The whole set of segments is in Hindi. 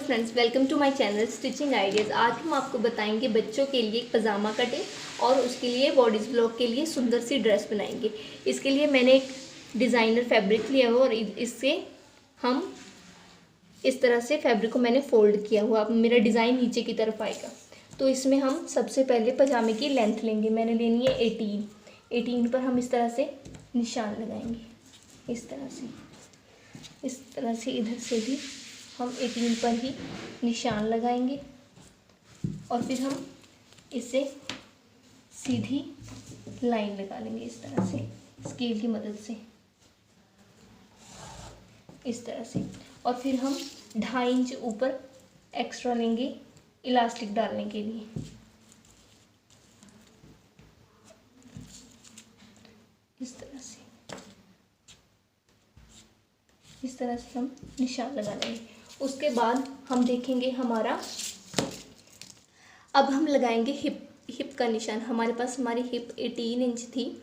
Friends, welcome to my channel stitching ideas. आज हम आपको बताएंगे बच्चों के लिए एक पजामा कटिंग और उसके लिए बॉडीज ब्लॉक के लिए सुंदर सी ड्रेस बनाएंगे। इसके लिए मैंने एक डिज़ाइनर फैब्रिक लिया हुआ और इससे हम इस तरह से फैब्रिक को मैंने फोल्ड किया हुआ। अब मेरा डिज़ाइन नीचे की तरफ आएगा। तो इसमें हम सबसे पहले पजामे की लेंथ लेंगे। मैंने लेनी है 18 पर हम इस तरह से निशान लगाएंगे। इस तरह से इधर से भी हम 18 पर ही निशान लगाएंगे और फिर हम इसे सीधी लाइन लगा लेंगे इस तरह से स्केल की मदद से, इस तरह से। और फिर हम 2.5 इंच ऊपर एक्स्ट्रा लेंगे इलास्टिक डालने के लिए। इस तरह से हम निशान लगा लेंगे। उसके बाद हम देखेंगे अब हम लगाएंगे हिप का निशान। हमारे पास हमारी हिप 18 इंच थी,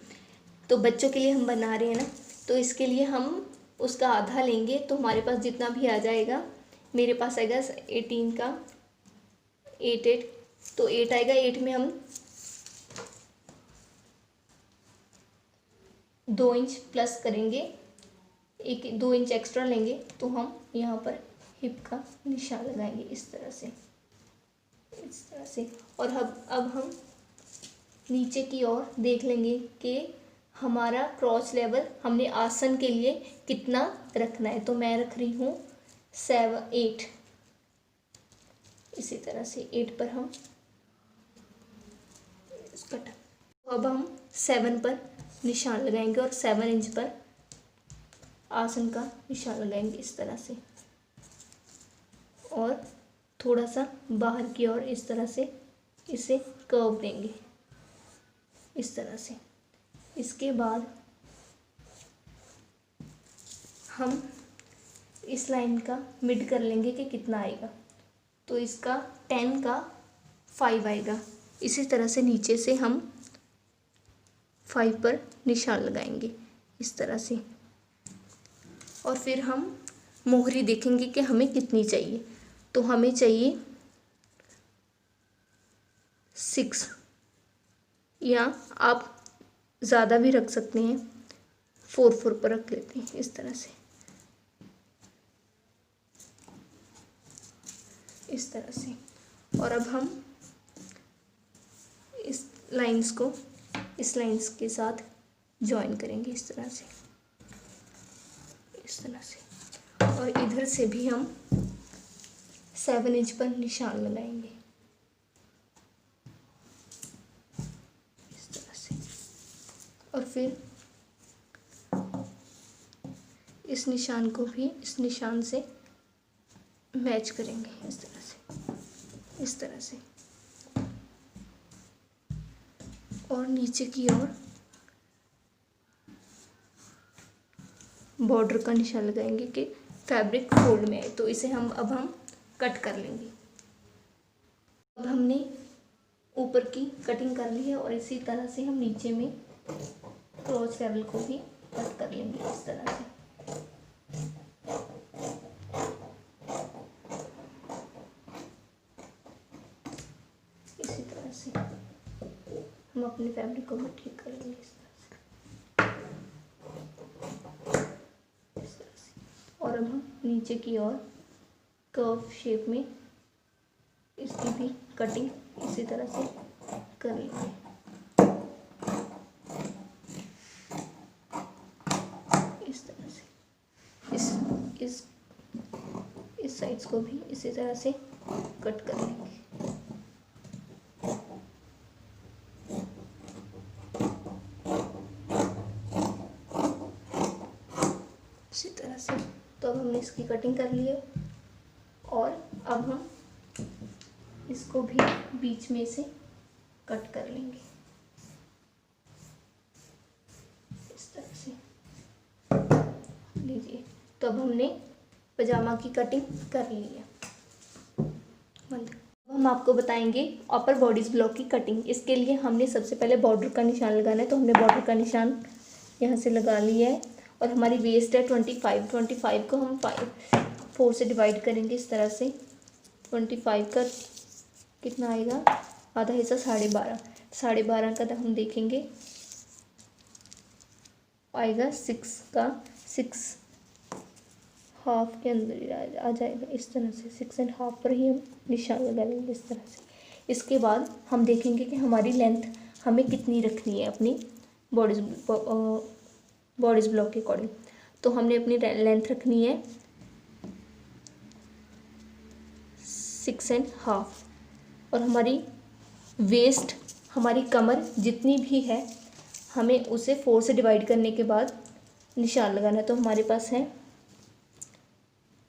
तो बच्चों के लिए हम बना रहे हैं ना, तो इसके लिए हम उसका आधा लेंगे। तो हमारे पास जितना भी आ जाएगा, मेरे पास आएगा 18 का 8 तो 8 आएगा। 8 में हम 2 इंच प्लस करेंगे, 2 इंच एक्स्ट्रा लेंगे। तो हम यहाँ पर हिप का निशान लगाएंगे इस तरह से। और अब हम नीचे की ओर देख लेंगे कि हमारा क्रॉच लेवल हमने आसन के लिए कितना रखना है। तो मैं रख रही हूँ 8। इसी तरह से 8 पर हम अब हम 7 पर निशान लगाएंगे और 7 इंच पर आसन का निशान लगाएंगे इस तरह से। और थोड़ा सा बाहर की ओर इस तरह से इसे कर्व देंगे इस तरह से। इसके बाद हम इस लाइन का मिड कर लेंगे कि कितना आएगा। तो इसका 10 का 5 आएगा। इसी तरह से नीचे से हम 5 पर निशान लगाएंगे इस तरह से। और फिर हम मोहरी देखेंगे कि हमें कितनी चाहिए। तो हमें चाहिए 6, या आप ज़्यादा भी रख सकते हैं, 4 पर रख लेते हैं इस तरह से। और अब हम इस लाइंस के साथ जॉइन करेंगे इस तरह से। और इधर से भी हम 7 इंच पर निशान लगाएंगे इस तरह से। और फिर इस निशान को भी इस निशान से मैच करेंगे इस तरह से। और नीचे की ओर बॉर्डर का निशान लगाएंगे कि फैब्रिक फोल्ड में आए। तो इसे अब हम कट कर लेंगे। अब हमने ऊपर की कटिंग कर ली है और इसी तरह से हम नीचे में क्रॉच लेवल को भी कट कर लेंगे इस तरह से। इसी तरह से हम अपने फैब्रिक को भी ठीक कर लेंगे इस तरह से। और अब हम नीचे की ओर कर्व शेप में इसकी भी कटिंग इसी तरह से कर लेंगे इस तरह से। इस साइड्स को भी इसी तरह से कट कर लेंगे। इसी तरह से। तो अब हमने इसकी कटिंग कर ली है और अब हम इसको भी बीच में से कट कर लेंगे इस तरह से। लीजिए, तो अब हमने पजामा की कटिंग कर ली है। अब हम आपको बताएंगे अपर बॉडीज ब्लॉक की कटिंग। इसके लिए हमने सबसे पहले बॉर्डर का निशान लगाना है। तो हमने बॉर्डर का निशान यहाँ से लगा लिया है और हमारी वेस्ट है 25 को हम 4 से डिवाइड करेंगे इस तरह से। 25 का कितना आएगा, आधा हिस्सा 12.5, 12.5 का हम देखेंगे आएगा 6 का 6 हाफ के अंदर ही आ जाएगा। इस तरह से 6.5 पर ही हम निशान लगा लेंगे इस तरह से। इसके बाद हम देखेंगे कि हमारी लेंथ हमें कितनी रखनी है अपनी बॉडीज ब्लॉक के अकॉर्डिंग। तो हमने अपनी लेंथ रखनी है 6.5 और हमारी वेस्ट, हमारी कमर जितनी भी है हमें उसे 4 से डिवाइड करने के बाद निशान लगाना है। तो हमारे पास है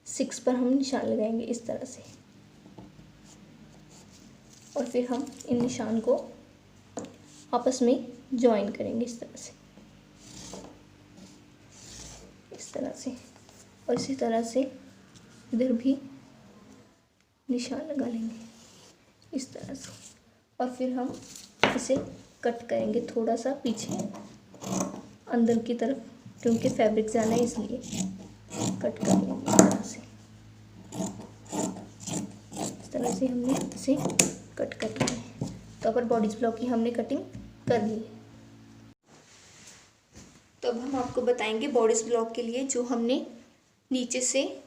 6 पर हम निशान लगाएंगे इस तरह से और फिर हम इन निशान को आपस में जॉइन करेंगे इस तरह से, इस तरह से। और इसी तरह से इधर भी निशान लगा लेंगे इस तरह से और फिर हम इसे कट करेंगे थोड़ा सा पीछे अंदर की तरफ, क्योंकि फैब्रिक जाना है इसलिए कट कर लेंगे इस तरह से। इस तरह से हमने इसे कट कर लिया है। तो अब बॉडीज ब्लॉक की हमने कटिंग कर ली है। तो अब हम आपको बताएंगे बॉडीज ब्लॉक के लिए जो हमने नीचे से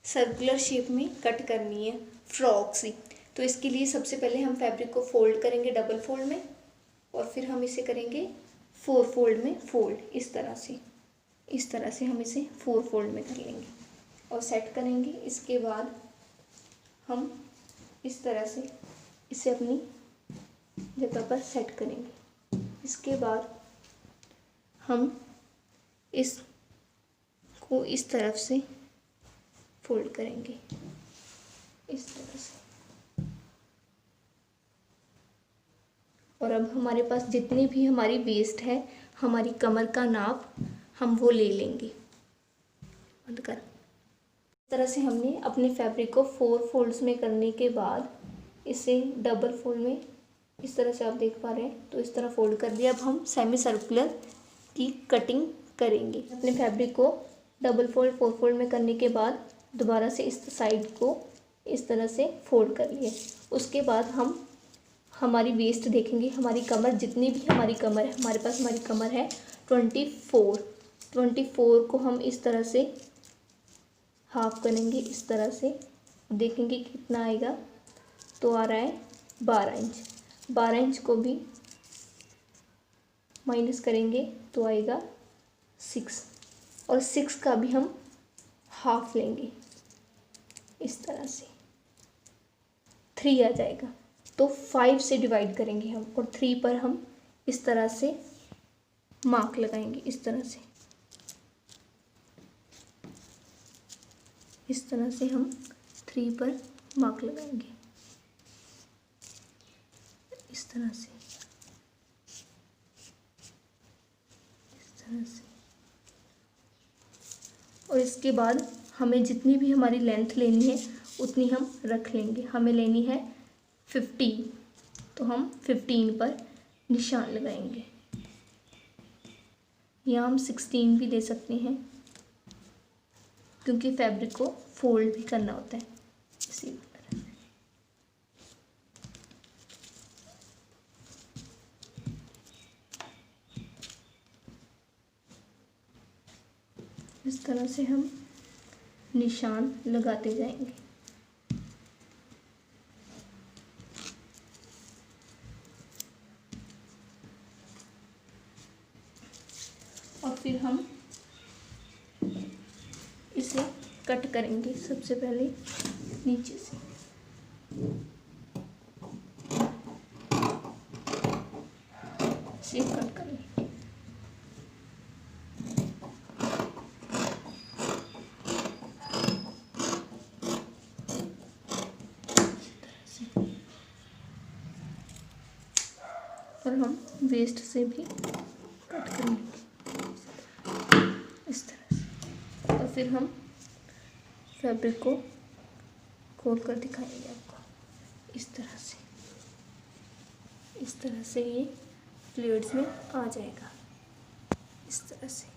सर्कुलर शेप में कट करनी है फ्रॉक सी। तो इसके लिए सबसे पहले हम फैब्रिक को फोल्ड करेंगे डबल फोल्ड में और फिर हम इसे करेंगे 4 फोल्ड में फोल्ड इस तरह से। इस तरह से हम इसे 4 फोल्ड में कर लेंगे और सेट करेंगे। इसके बाद हम इस तरह से इसे अपनी जगह पर सेट करेंगे। इसके बाद हम इसको इस तरफ से फोल्ड करेंगे इस तरह से। और अब हमारे पास जितनी भी हमारी वेस्ट है, हमारी कमर का नाप हम वो ले लेंगे। बंद कर। इस तरह से हमने अपने फैब्रिक को 4 फोल्ड्स में करने के बाद इसे डबल फोल्ड में इस तरह से आप देख पा रहे हैं, तो इस तरह फोल्ड कर दिया। अब हम सेमी सर्कुलर की कटिंग करेंगे। अपने फैब्रिक को डबल फोल्ड 4 फोल्ड में करने के बाद दोबारा से इस साइड को इस तरह से फोल्ड कर लिए। उसके बाद हम हमारी वेस्ट देखेंगे, हमारी कमर जितनी भी हमारी कमर है, हमारे पास हमारी कमर है 24 को हम इस तरह से हाफ करेंगे इस तरह से। देखेंगे कितना आएगा, तो आ रहा है 12 इंच। 12 इंच को भी माइनस करेंगे तो आएगा 6 और 6 का भी हम हाफ लेंगे इस तरह से, 3 आ जाएगा। तो 5 से डिवाइड करेंगे हम और 3 पर हम इस तरह से मार्क लगाएंगे इस तरह से। इस तरह से हम 3 पर मार्क लगाएंगे इस तरह से, इस तरह से। और इसके बाद हमें जितनी भी हमारी लेंथ लेनी है उतनी हम रख लेंगे। हमें लेनी है 15, तो हम 15 पर निशान लगाएंगे। यहाँ हम 16 भी दे सकते हैं क्योंकि फैब्रिक को फोल्ड भी करना होता है इसी तरह से। इस तरह से हम निशान लगाते जाएंगे। और फिर हम इसे कट करेंगे सबसे पहले नीचे से। इसे कट करेंगे और हम वेस्ट से भी कट करेंगे इस तरह से। और फिर हम फैब्रिक को खोल कर दिखाएंगे आपको इस तरह से। इस तरह से ये प्लेट्स में आ जाएगा इस तरह से।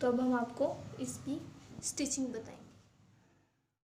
तो अब हम आपको इसकी स्टिचिंग बताएंगे।